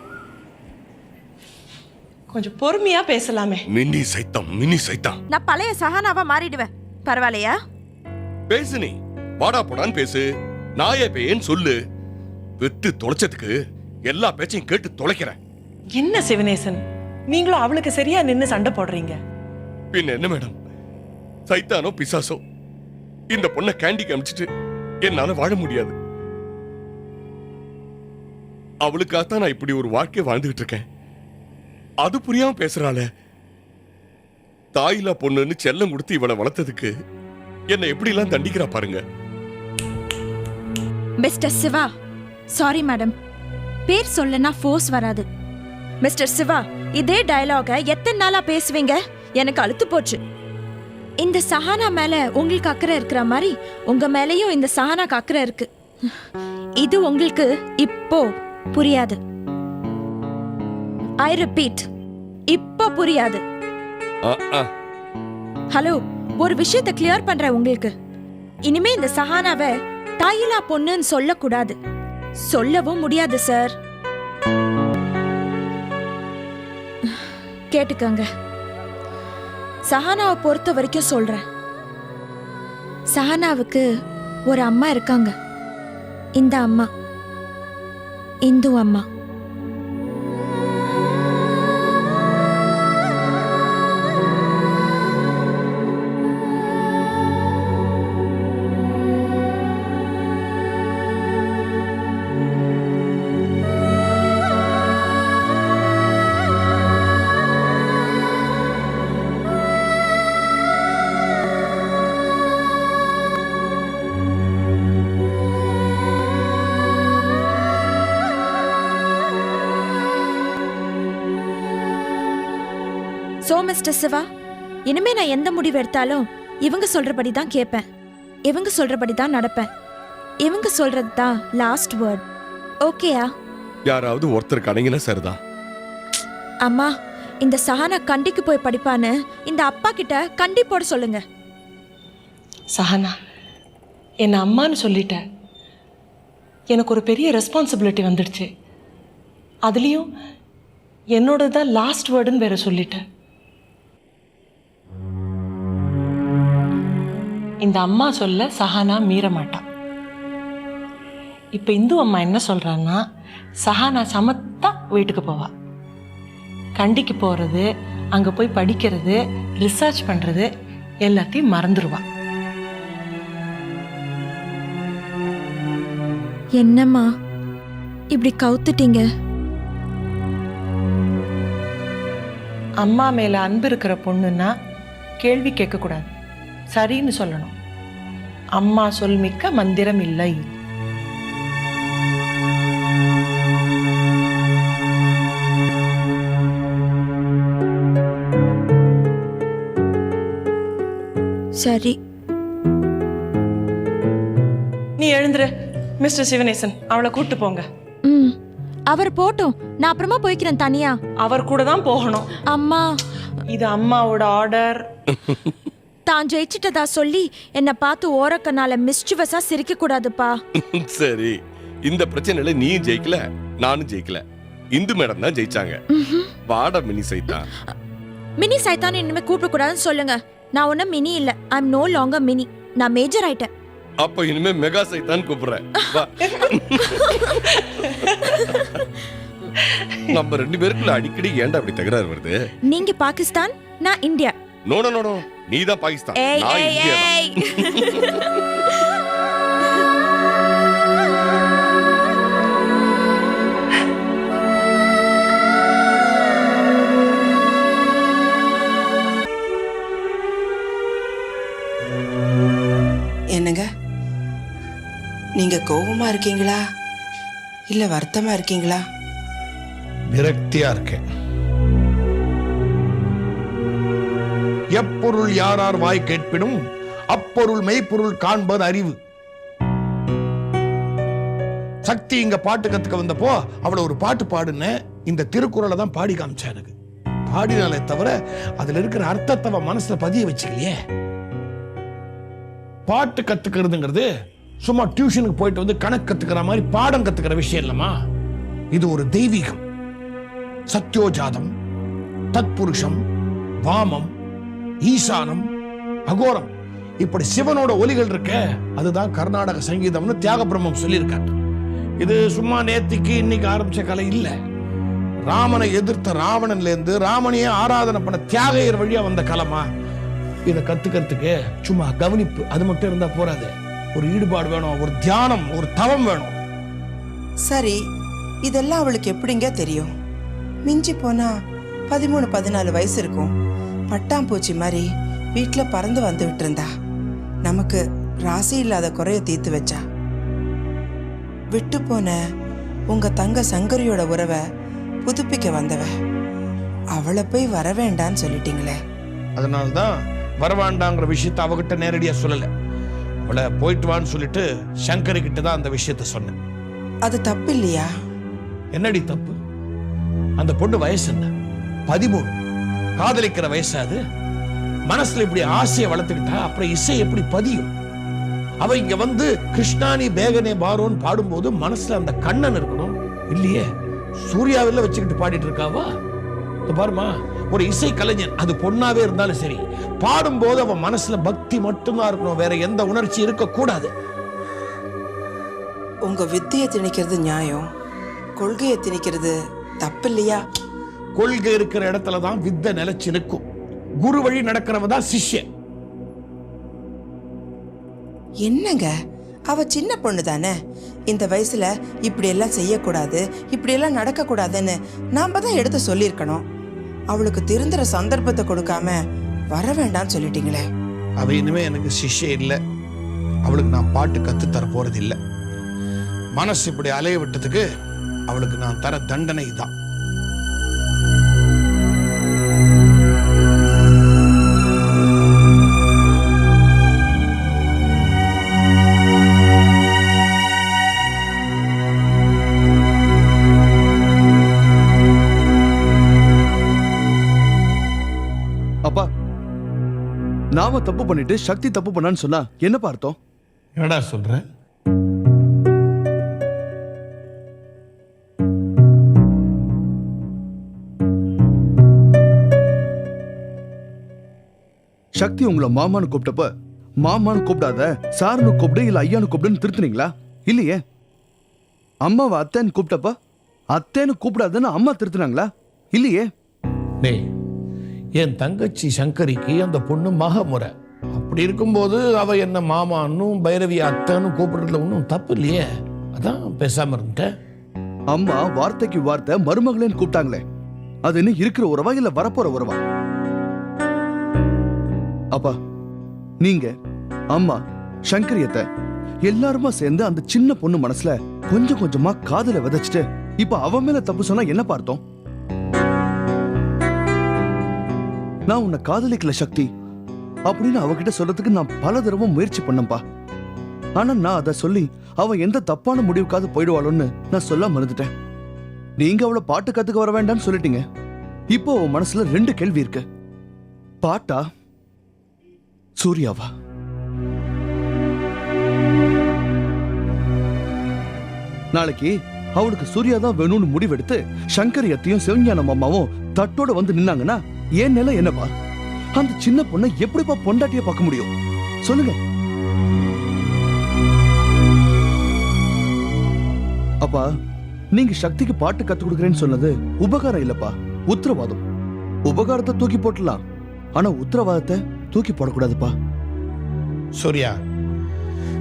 கொஞ்சம் பொறுமையா பேசலாமே. மினி சைத்தம். நான் பழைய சஹானாவா மாறிடுவேன். பரவாயில்லையா? பேசு நீ. வாடா போடான்னு பேசு. நாயே பேயன்னு சொல்லு. வெத்து தொலைச்சதுக்கு எல்லா பேச்சையும் கேட்டு தொலைக்கிறேன். என்ன சிவனேசன், நீங்களும் அவளுக்கு சரியா நின்னு சண்டை போடுறீங்க. பின்ன என்ன மேடம், சைத்தானோ பிசாசோ இந்த பொண்ணை கேண்டிக்கு அமிச்சிட்டு என்னால வாழ முடியாது. அவளுக்காகத்தான் நான் இப்படி ஒரு வாழ்க்கையை வாழ்ந்துகிட்டு இருக்கேன். அது புரியாம பேசுறாள. தாயிலா பொண்ணுன்னு செல்லம் கொடுத்து இவளை வளர்த்ததுக்கு என்னை எப்படி எல்லாம் தண்டிக்கிறா பாருங்க. மிஸ்டர் சிவா, சாரி மேடம், பேர் சொல்லனா ஃபோர்ஸ் வராது. மிஸ்டர் சிவா, இதே டயலாக எத்தனை நாளா பேசுவீங்க? எனக்கு அழுத்து போச்சு. இந்த சஹானா மேல உங்களுக்கு அக்கறை இருக்கிற மாதிரி உங்க மேலயும் இந்த சஹானாக்கு அக்கறை இருக்கு. இது உங்களுக்கு இப்போ புரியாது. ஐ ரிப்பீட், இப்போ புரியாது. ஹலோ, ஒரு விஷயத்தை கிளியர் பண்றேன் உங்களுக்கு. இனிமே இந்த சஹானாவை தாயிலா பொண்ணுன்னு சொல்லக்கூடாது. சொல்லவும் முடியாது சார். கேட்டுக்கங்க. சஹானாவை பொறுத்த வரைக்கும் சொல்றேன். சஹானாவுக்கு ஒரு அம்மா இருக்காங்க. இந்த அம்மா இந்து அம்மா. சோ மிஸ்டர் சிவா, இனிமே நான் எந்த முடிவு எடுத்தாலும் இவங்க சொல்றபடி தான் கேட்பேன். இவங்க சொல்றபடி தான் நடப்பேன். இவங்க சொல்றது தான் லாஸ்ட் வேர்ட். ஓகேயா? யாராவது ஒருத்தருக்கு அடங்கினா சரிதான். அம்மா, இந்த சஹானா கண்டிக்கு போய் படிப்பான்னு இந்த அப்பா கிட்ட கண்டி போட சொல்லுங்க. சஹானா, என்ன அம்மான்னு சொல்லிட்ட. எனக்கு ஒரு பெரிய ரெஸ்பான்சிபிலிட்டி வந்துடுச்சு. அதுலேயும் என்னோட தான் லாஸ்ட் வேர்டுன்னு வேற சொல்லிட்டேன். இந்த அம்மா சொல்ல சஹானா மீற மாட்டான். இப்போ இந்து அம்மா என்ன சொல்றான்னா, சஹானா சமத்தா வீட்டுக்கு போவா. கண்டிக்கு போறது, அங்க போய் படிக்கிறது, ரிசர்ச் பண்றது எல்லாத்தையும் மறந்துடுவா. என்னம்மா இப்படி கவுத்துட்டீங்க? அம்மா மேல அன்பு இருக்கிற பொண்ணுன்னா கேள்வி கேட்கக்கூடாது, சரின்னு சொல்லணும். அம்மா சொல்மிக்க மந்திரம் இல்லை. சரி, நீ எழுந்துரு. மிஸ்டர் சிவனேசன், அவளை கூட்டு போங்க. அவர் போட்டும், நான் அப்புறமா போய்க்கிறேன் தனியா. அவர் கூட தான் போகணும். அம்மா, இது அம்மாவோட ஆர்டர். தான் ஜெயிச்சிட்டதா சொல்லி என்ன பார்த்து ஓரக்கனால மிஸ்டிவஸா சிரிக்க கூடாதுப்பா. சரி, இந்த பிரச்சனையில நீயும் ஜெயிக்கல, நானும் ஜெயிக்கல. இந்து மேடம் தான் ஜெயிச்சாங்க. வாடா மினி சைத்தான். மினி சைத்தான் இனிமே கூப்பிட கூடாதுன்னு சொல்லுங்க. நான் ஒன்னும் மினி இல்ல. ஐ அம் நோ லாங்கர் மினி. நான் மேஜர் ஆயிட்டேன். அப்ப இனிமே மெகா சைத்தான் கூப்பிடுறேன். நம்ம 2 பேருக்குள்ள அடிக்கடி ஏன்டா அப்படி தகராறு வருது? நீங்க பாகிஸ்தான், நான் இந்தியா. நோ நோ நோ, நீ தான் பாகிஸ்தான், நான் இந்தியா தான். என்னங்க, நீங்க கோபமா இருக்கீங்களா இல்ல வருத்தமா இருக்கீங்களா? விரக்தியா இருக்கேன். எப்பொருள் யாரார் வாய் கேட்பினும் அப்பொருள் மெய்ப்பொருள் காண்பது அறிவு. சக்தி இங்க பாட்டு கத்துக்க வந்தப்போ அவளை ஒரு பாட்டு பாடுன்னு இந்த திருக்குறளை தான் பாடி காமிச்சா. எனக்கு பாடினாலே தவிர அதுல இருக்கிற அர்த்தத்தை அவன் மனசுல பதிய வச்சுக்கலையே. பாட்டு கத்துக்கிறதுங்கிறது சும்மா டியூஷனுக்கு போயிட்டு வந்து கணக்கு கத்துக்கிற மாதிரி பாடம் கத்துக்கிற விஷயம் இல்லமா. இது ஒரு தெய்வீகம். சத்யோஜாதம், தத்புருஷம், வாமம், ஈசானம், அகோரம், இப்படி சிவனோட ஒலிகள் இருக்க அதுதான் கர்நாடக சங்கீதம்னு தியாக பிரம்மம் சொல்லியிருக்காரு. இது சும்மா நேத்திக்கு இன்னைக்கு ஆரம்பிச்ச கலை இல்ல. ராமனை எதிர்த்த ராவணன்ல இருந்து ராமனையே ஆராதனை பண்ண தியாகையர் வழியா வந்த கலமா. இதை கத்துக்கிறதுக்கு சும்மா கவனிப்பு அது மட்டும் இருந்தா போறாது. ஒரு ஈடுபாடு வேணும், ஒரு தியானம், ஒரு தவம் வேணும். சரி, இதெல்லாம் அவளுக்கு எப்படிங்க தெரியும்? மிஞ்சி போனா 13-14 வயசு இருக்கும். பட்டாம்பூச்சி மாதிரி வீட்டுல பறந்து வந்துகிட்டு இருந்தா. நமக்கு ராசி இல்லாத குறைய தீர்த்து வச்சா. விட்டு போன உங்க தங்க சங்கரியோட உறவை புதுப்பிக்க வந்தவ. அவளை போய் வர வேண்டான்னு சொல்லிட்டீங்களே. அதனால்தான் வரவாண்டாங்கிற விஷயத்த அவகிட்ட நேரடியா சொல்லல. அவளை போயிட்டு வான்னு சொல்லிட்டு சங்கரி கிட்ட தான் அந்த விஷயத்த சொன்னேன். அது தப்பு இல்லையா? என்னடி தப்பு? அந்த பொண்ணு வயசு என்ன? 13. காதலிக்கிற வயசு அது. மனசுல இப்படி ஆசையை வளர்த்துக்கிட்டா அப்புறம் இசை எப்படி பதியும்? அவ இங்க வந்து கிருஷ்ணானி பேகனே பாரோன்னு பாடும்போது மனசுல அந்த கண்ணன் இருக்கணும் இல்லையே. சூர்யாவில வச்சுக்கிட்டு பாடிட்டு இருக்காவா? பாருமா, ஒரு இசை கலைஞன் அது பொண்ணாவே இருந்தாலும் சரி, பாடும்போது அவன் மனசுல பக்தி மட்டும்தான் இருக்கணும், வேற எந்த உணர்ச்சி இருக்க கூடாது. உங்க வித்தியை திணிக்கிறது நியாயம், கொள்கையை திணிக்கிறது தப்பு இல்லையா? கொள்கை இருக்கிற இடத்துலதான் வித்தை நிலைச்சு நிற்கும். குரு வழி நடக்கிறவ தான் சிஷ்யன். என்னங்க, அவ சின்ன பொண்ணு தானே. இந்த வயசுல இப்படி எல்லாம் செய்யக்கூடாது, இப்படி எல்லாம் நடக்க கூடாதுன்னு நாம தான் எடுத்து சொல்லியிருக்கணும். அவளுக்கு திருந்துற சந்தர்ப்பத்தை கொடுக்காம வர வேண்டாம்னு சொல்லிட்டீங்களே. அவ இனிமே எனக்கு சிஷ்ய இல்லை. அவளுக்கு நான் பாட்டு கத்து தர போறது இல்லை. மனசு இப்படி அலைய விட்டதுக்கு அவளுக்கு நான் தர தண்டனை தான். அப்பா, நாம தப்பு பண்ணிட்டு சக்தி தப்பு பண்ணான்னு சொன்னா என்னப்பா அர்த்தம்? என்னடா சொல்ற? சக்தி உங்களை மாமான்னு கூப்பிட்டப்ப மாமான்னு கூப்பிடாத, சாருன்னு கூப்பிடு இல்ல ஐயான்னு கூப்பிடுன்னு திருத்துனீங்களா? இல்லையே. அம்மாவை அத்தைன்னு கூப்பிட்டப்ப அத்தைன்னு கூப்பிடாதுன்னு அம்மா திருத்துனாங்களா? இல்லையே. டேய், என் தங்கச்சி சங்கரிக்கு அந்த பொண்ணு மகமுறை. அப்படி இருக்கும்போது அவ என்ன மாமான்னும் பைரவி அத்தைன்னு கூப்பிடுறதுல ஒன்றும் தப்பு இல்லையே. அதான் பேசாம இருந்துட்டேன். அம்மா வார்த்தைக்கு வார்த்தை மருமகளேன்னு கூப்பிட்டாங்களே, அது இன்னும் இருக்கிற உறவா இல்ல வரப்போற உறவா? அப்பா, நீங்க அம்மா சங்கரியத்தை எல்லாருமா சேர்ந்து அந்த சின்ன பொண்ணு மனசுல கொஞ்சம் கொஞ்சமா காதல விதைச்சிட்டு இப்ப அவ மேல தப்பு சொன்னா என்ன பார்த்தோம்? நான் உன்னை காதலிக்கல சக்தி அப்படின்னு அவகிட்ட சொல்றதுக்கு நான் பல தடவை முயற்சி பண்ணப்பா. ஆனா நான் அதை சொல்லி அவ எந்த தப்பான முடிவுக்காவது போயிடுவாளோன்னு நான் சொல்ல மறந்துட்டேன். நீங்க அவளை பாட்டு கத்துக்க வர வேண்டாம்னு சொல்லிட்டீங்க. இப்போ உன் மனசுல 2 கேள்வி இருக்கு. பாட்டா சூர்யாவா? நாளைக்கு அவளுக்கு சூர்யா தான் வேணும்னு முடிவெடுத்து சங்கரியத்தையும் சிவஞானம் அம்மாவும் தட்டோட வந்து நின்னாங்கன்னா ஏன் நிலை என்னப்பா? அந்த சின்ன பொண்ணை எப்படிப்பா பொண்டாட்டிய பார்க்க முடியும் சொல்லுங்க. அப்பா, நீங்க சக்திக்கு பாட்டு கத்து கொடுக்கறேன்னு சொன்னது உபகாரம் இல்லப்பா, உத்தரவாதம். உபகாரத்தை தூக்கி போட்டுலாம், ஆனா உத்தரவாதத்தை தூக்கி போடக்கூடாதுப்பா. சூர்யா,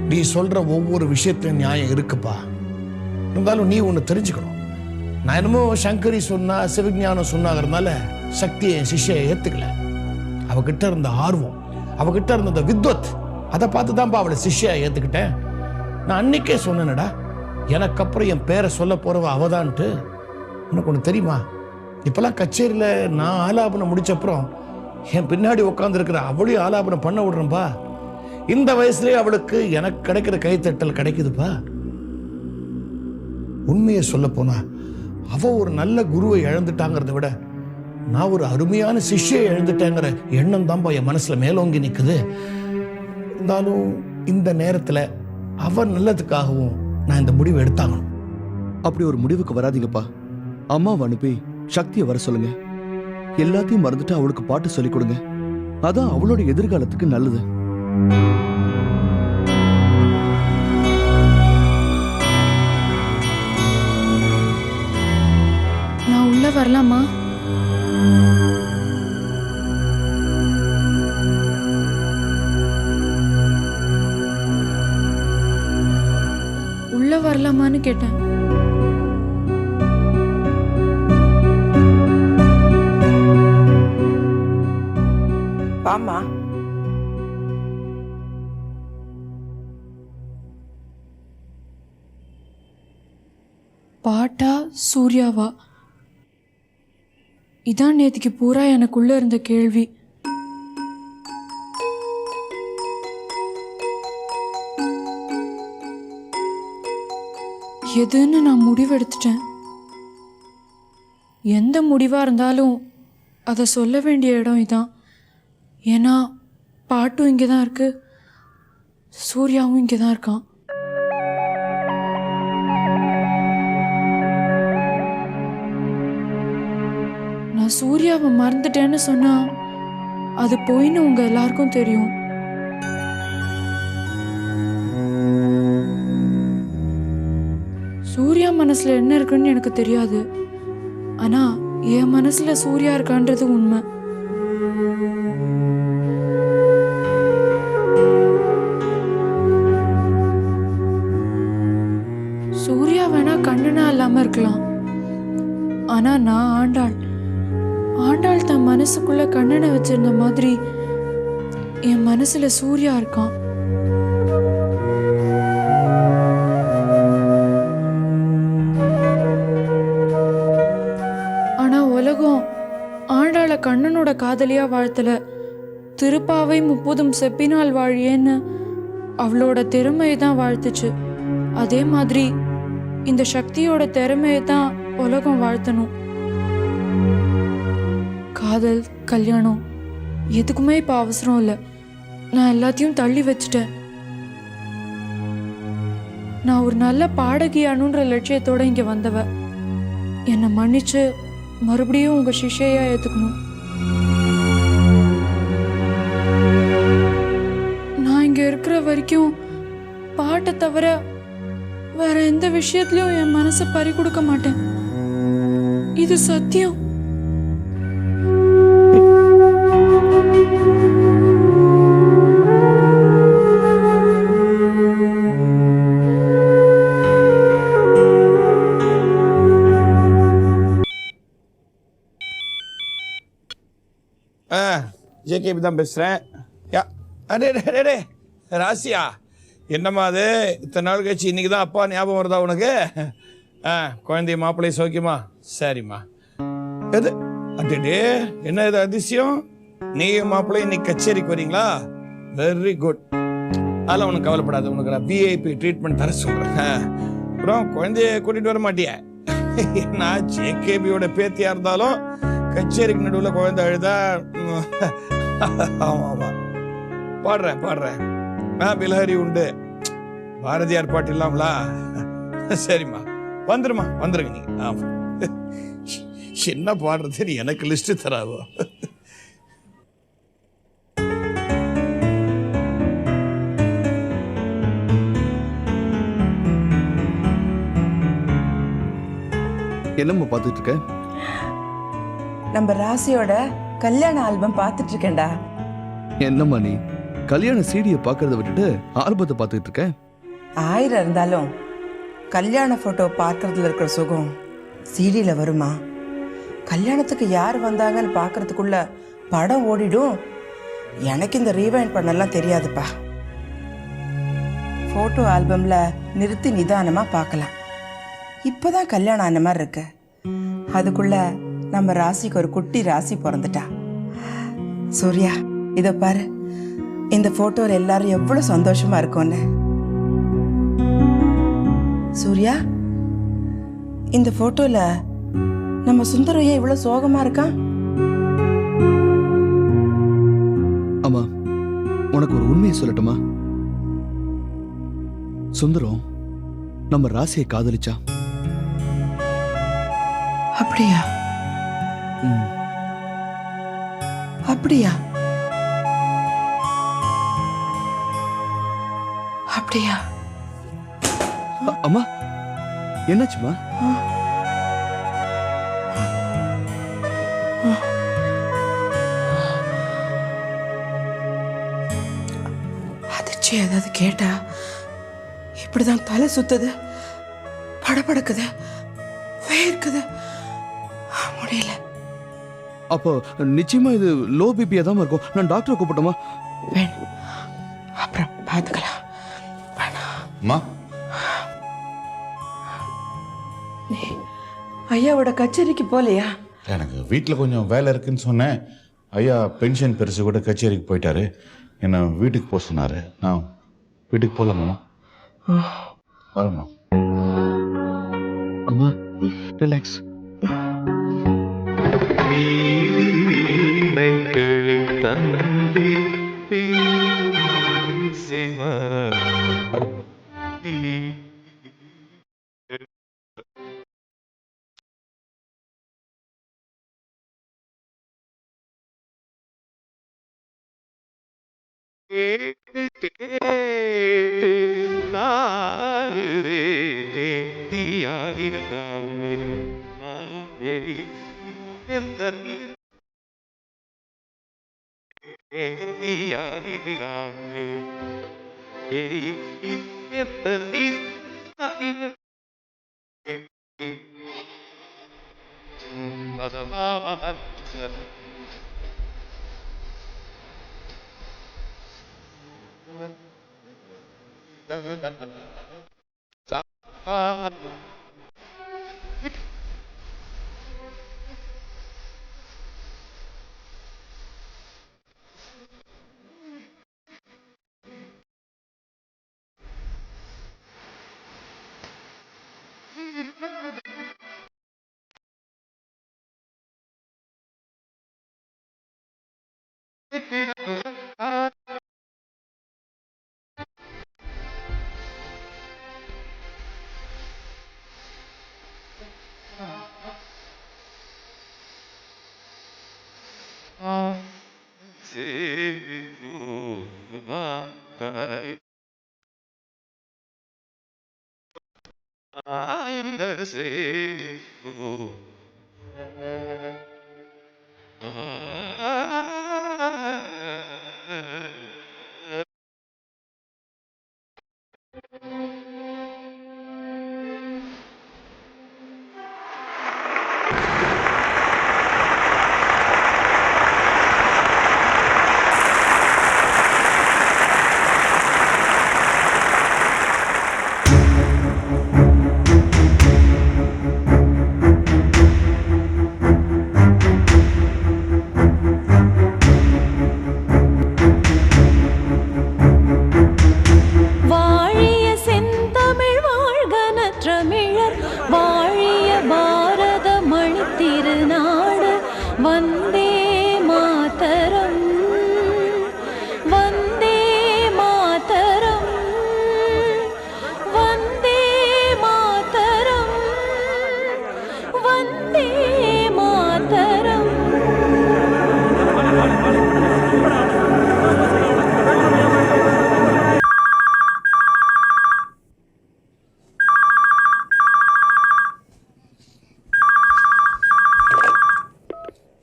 நீ சொல்ற ஒவ்வொரு விஷயத்திலும் நியாயம் இருக்குப்பா. இருந்தாலும் நீ ஒன்று தெரிஞ்சுக்கணும். நான் என்னமோ சங்கரி சொன்னா சிவஞானம் சொன்னாங்கிறதுனால சக்தியை என் சிஷ்யை ஏத்துக்கல. அவகிட்ட இருந்த ஆர்வம், அவகிட்ட இருந்த வித்வத், அதை பார்த்து தான்ப்பா அவளை சிஷ்யா ஏத்துக்கிட்டேன். நான் அன்னைக்கே சொன்னேனடா, எனக்கு அப்புறம் என் பேரை சொல்ல போறவ அவதான்ட்டு. உனக்கு ஒன்று தெரியுமா, இப்போல்லாம் கச்சேரியில் நான் ஆலாபனம் முடிச்சப்புறம் என் பின்னாடி உட்காந்துருக்கிற அவளையும் ஆலாபனம் பண்ண விடுறேன்ப்பா. இந்த வயசுலேயே அவளுக்கு எனக்கு கிடைக்கிற கைத்தட்டல் கிடைக்குதுப்பா. உண்மையை சொல்ல போனா அவ ஒரு நல்ல குருவை இழந்துட்டாங்கிறத விட நான் ஒரு அருமையான சிஷ்யை இழந்துட்டேங்கிற எண்ணம் தான்ப்பா என் மனசுல மேலோங்கி நிற்குது. இருந்தாலும் இந்த நேரத்தில் அவ நல்லதுக்காகவும் நான் இந்த முடிவை எடுத்தாகணும். அப்படி ஒரு முடிவுக்கு வராதீங்கப்பா. அம்மாவை அனுப்பி சக்தியை வர சொல்லுங்க. எல்லாத்தையும் மறந்துட்டு அவளுக்கு பாட்டு சொல்லிக் கொடுங்க. அதான் அவளோட எதிர்காலத்துக்கு நல்லது. நான் உள்ள வரலாமா? உள்ள வரலாமான்னு கேட்டேன். வாமா. பாட்டா சூர்யாவா? இதான் நேத்திக்கு பூரா எனக்குள்ள இருந்த கேள்வி. எதுன்னு நான் முடிவெடுத்துட்டேன். எந்த முடிவா இருந்தாலும் அதை சொல்ல வேண்டிய இடம் இதான். ஏன்னா பாட்டும் இங்கே தான் இருக்கு, சூர்யாவும் இங்கே தான் இருக்கான். நான் சூர்யாவை மறந்துட்டேன்னு சொன்னா அது போயின்னு உங்க எல்லாருக்கும் தெரியும். சூர்யா மனசுல என்ன இருக்குன்னு எனக்கு தெரியாது. ஆனா என் மனசுல சூர்யா இருக்கான்றது உண்மை. சூர்யா வேணா கண்ணனா இல்லாம இருக்கலாம். ஆனா நான் ஆண்டாள். ஆண்டாள் தன் மனசுக்குள்ள கண்ணனை வச்சிருந்த மாதிரி என் மனசுல சூர்யா இருக்கான். ஆனா உலகம் ஆண்டாளை கண்ணனோட காதலியா வாழ்த்தல. திருப்பாவை 30 செப்பினால் வாழியேன்னு அவளோட திறமையை தான் வாழ்த்துச்சு. அதே மாதிரி இந்த சக்தியோட திறமையை தான் உலகம் வாழ்த்தணும். காதல், கல்யாணம் எதுக்குமே இப்போ அவசரம் இல்லை. நான் எல்லாத்தையும் தள்ளி வச்சுட்டேன். நான் ஒரு நல்ல பாடகியானுன்ற லட்சியத்தோட இங்கே வந்தவ. என்னை மன்னிச்சு மறுபடியும் உங்க சிஷ்யையா ஏற்றுக்கணும். நான் இங்கே இருக்கிற வரைக்கும் பாட்டை தவிர வேற எந்த விஷயத்துலையும் என் மனசை பறி கொடுக்க மாட்டேன். இது சத்தியம். ஜேகேபி தான் பேசுகிறேன். அடே டே ராசியா, என்னம்மா அது இத்தனை நாள் கழிச்சு இன்னைக்கு தான் அப்பா ஞாபகம் வருதா உனக்கு? குழந்தைய மாப்பிள்ளை சௌக்கியமா? சரிம்மா. எது அடே என்ன இது அதிசயம், நீயும் மாப்பிள்ளை இன்னைக்கு கச்சேரிக்கு வரீங்களா? Very good. அதெல்லாம் உனக்கு கவலைப்படாது, உனக்கு நான் விஐபி ட்ரீட்மெண்ட் தர சொல்கிறேன். அப்புறம் குழந்தைய கூட்டிகிட்டு வர மாட்டியா? நான் ஜேகேபியோட பேத்தியாக இருந்தாலும் கச்சேரிக்கு நடுவில் குழந்தை அழுதா ஆமாம் ஆமாம் பாடுறேன். பிலஹரி உண்டு, பாரதியார் பாட்டு இல்லாமலா? சரிம்மா வந்துருங்க நீ. ஆமா என்ன பாடுறது எனக்கு லிஸ்ட் தராவோ? என்னம்மா பார்த்துட்டு இருக்க? நம்ம ராசியோட கல்யாண ஆல்பம் பார்த்துட்டு இருக்கேன்டா. என்னம்மா நீ கல்யாண சீடியை பார்க்கறத விட்டுட்டு ஆல்பத்தை பார்த்துட்டு இருக்க? 1000 இருந்தாலும் கல்யாண போட்டோ பார்க்கறதுல இருக்கிற சுகம் சீடியில் வருமா? கல்யாணத்துக்கு யார் வந்தாங்கன்னு பார்க்கறதுக்குள்ள படம் ஓடிடும். எனக்கு இந்த ரீவைண்ட் பண்ணலாம் தெரியாதுப்பா. ஃபோட்டோ ஆல்பமில் நிறுத்தி நிதானமாக பார்க்கலாம். இப்போதான் கல்யாணம் ஆன மாதிரி இருக்கு. அதுக்குள்ள நம்ம ராசிக்கு ஒரு குட்டி ராசி பிறந்துட்டா. சூர்யா, இத பாரு, இந்த போட்டோல எல்லாரும் எவ்வளவு சந்தோஷமா இருக்கும்னு. சூர்யா, இந்த போட்டோல நம்ம சுந்தரம் ஏன் இவ்வளவு சோகமா இருக்கான்? அம்மா, உனக்கு ஒரு உண்மையை சொல்லட்டுமா? சுந்தரம் நம்ம ராசியை காதலிச்சா. அப்படியா? அப்படியா? அப்படியா? அம்மா, என்னாச்சுமா? அதிர்ச்சி ஏதாவது கேட்டா இப்படிதான் தலை சுத்துது, படபடக்குது, வேர்க்குது, முடியல. அப்போ நிச்சயமா இது லோ பிபியா தான் இருக்கும். நான் டாக்டரை கூப்பிட்டோமா? வேணும், அப்புறம் பார்த்துக்கலாம். அம்மா, நீ ஐயாவோட கச்சேரிக்கு போலையா? எனக்கு வீட்டில் கொஞ்சம் வேலை இருக்குன்னு சொன்னேன். ஐயா பென்ஷன் பெருசு கூட கச்சேரிக்கு போயிட்டாரு. என்னை வீட்டுக்கு போக சொன்னார். நான் வீட்டுக்கு போகலாமா? வரமா? அம்மா, ரிலாக்ஸ்.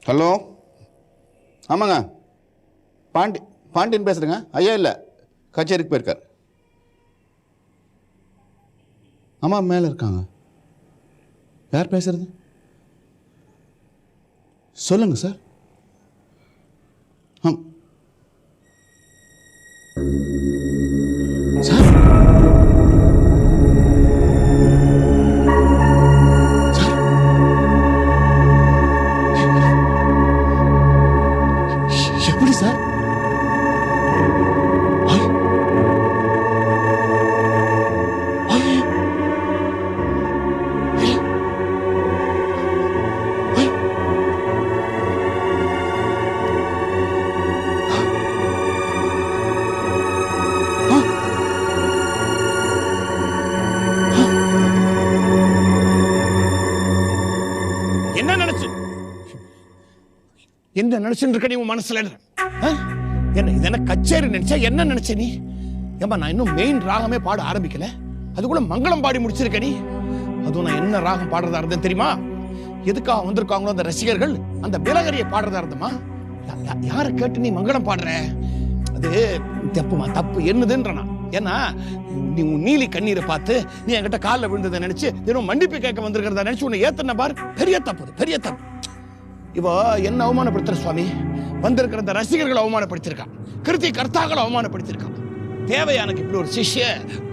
ஹலோ, ஆமாங்க, பாண்டியன் பேசுகிறேங்க. ஐயா இல்லை, கச்சேரிக்கு போயிருக்கார். ஆமாம், மேலே இருக்காங்க. யார் பேசுறது? சொல்லுங்க சார். சார், சார், என்ன நினைச்சுட்டு இருக்க நீ உன் மனசுல? என்ன இது என்ன கச்சேரி நினைச்சா? என்ன நினைச்ச நீ? ஏமா நான் இன்னும் மெயின் ராகமே பாட ஆரம்பிக்கல, அதுக்குள்ள மங்களம் பாடி முடிச்சிருக்க நீ. அதுவும் நான் என்ன ராகம் பாடுறதா இருந்தேன் தெரியுமா? எதுக்காக வந்திருக்காங்களோ அந்த ரசிகர்கள் அந்த பிலகரியை பாடுறதா இருந்தமா. யாரை கேட்டு நீ மங்களம் பாடுற? அது தப்புமா, தப்பு. என்னதுன்றனா? ஏன்னா நீ உன் நீலி கண்ணீரை பார்த்து நீ என்கிட்ட காலில் விழுந்ததை நினைச்சு ஏதோ மன்னிப்பு கேட்க வந்திருக்கிறதா நினைச்சு உன்னை ஏத்தன பாரு. பெரிய தப்பு, பெரிய தப்பு. இவ என்ன அவமானப்படுத்துற சுவாமி? வந்திருக்கிற அந்த ரசிகர்களை அவமானப்படுத்திருக்கான், கிருத்தி கர்த்தாக்களை அவமானப்படுத்திருக்கான். தேவையா எனக்கு இப்படி ஒரு சிஷ்ய?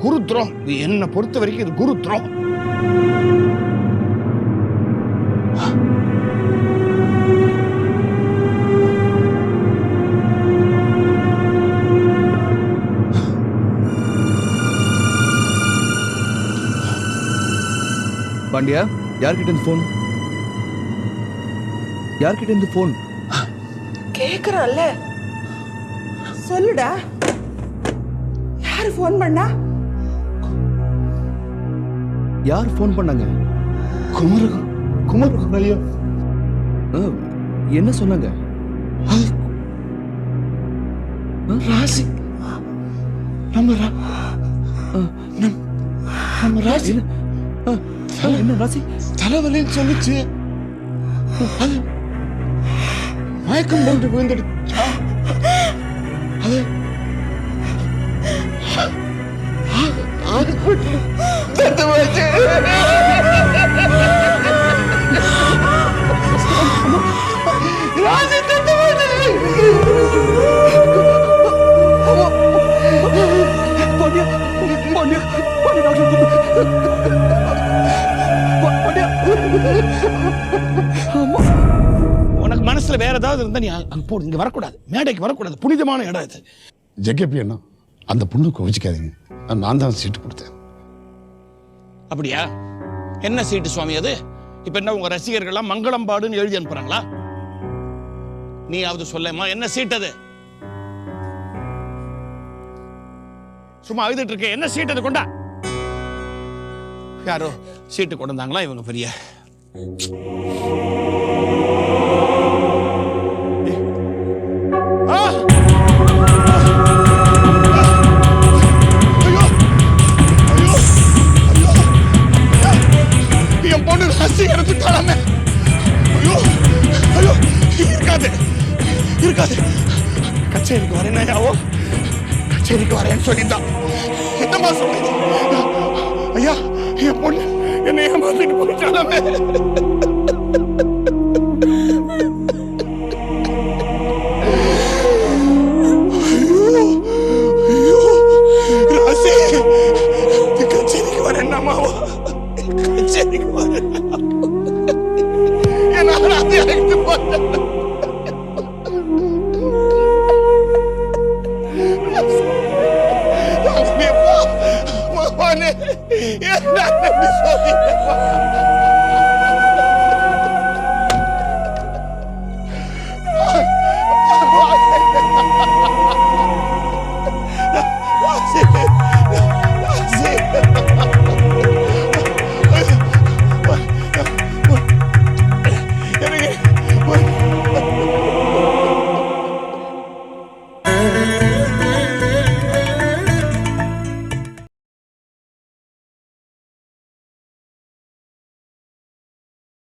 குரு துரோகம். என்னை பொறுத்த வரைக்கும் இது குரு துரோகம். பாண்டியா, யார்கிட்ட இருந்து போன்? யார்கிட்ட இருந்து போன்? கேக்குறான்ல, சொல்லுடா. யாரு போன் பண்ணா? யார் போன் பண்ணாங்க? குமரகம் ஐயா. என்ன சொன்னாங்க? ராசி, நம்ம ராசி என்ன ராசி? தலைவலின்னு சொல்லிச்சு. அது மயக்கம் போட்டு விழுந்துடுச்சா? அது ராசி பாண்டியா, பாண்டியா, பாண்டியா டாக்டர். உனக்கு மனசுல வேற ஏதாவது இருந்தா நீ அங்க போ. இங்க வரக்கூடாது, மேடைக்கு வரக்கூடாது. புனிதமான இடம் இது. ஜெகேபி அண்ணா, அந்த பொண்ணுக்கு வச்சுக்காதீங்க. நான் தான் சீட்டு கொடுத்தேன். அப்படியா? என்ன சீட்டு சுவாமி அது? இப்ப என்ன உங்க ரசிகர்கள்லாம் மங்களம் பாடுன்னு எழுதி அனுப்புறாங்களா? நீயாவது சொல்லமா, என்ன சீட் அது? சும்மா அழுதுட்டு இருக்க. என்ன சீட் அது? கொண்டா. யாரோ சீட்டு கொண்டு வந்தாங்களா இவங்க பெரிய? என் பொண்ணு ரசிகர் விட்டாலாமே. ஐயோ ஐயோ, இருக்காது இருக்காது. கச்சேரிக்கு வரேன்னாயாவோ? கச்சேரிக்கு வரேன்னு சொல்லியிருந்தான். என்னமா சொல்லுது? ஐயா, என் பொண்ணு என்னை ஏமாத்திட்டு போயிட்டாலாமே. ராசி, கச்சேரிக்கு வரேன்னாமாவோ? கச்சேரிக்கு வரேன் அழைத்து போட்டேன். என்ன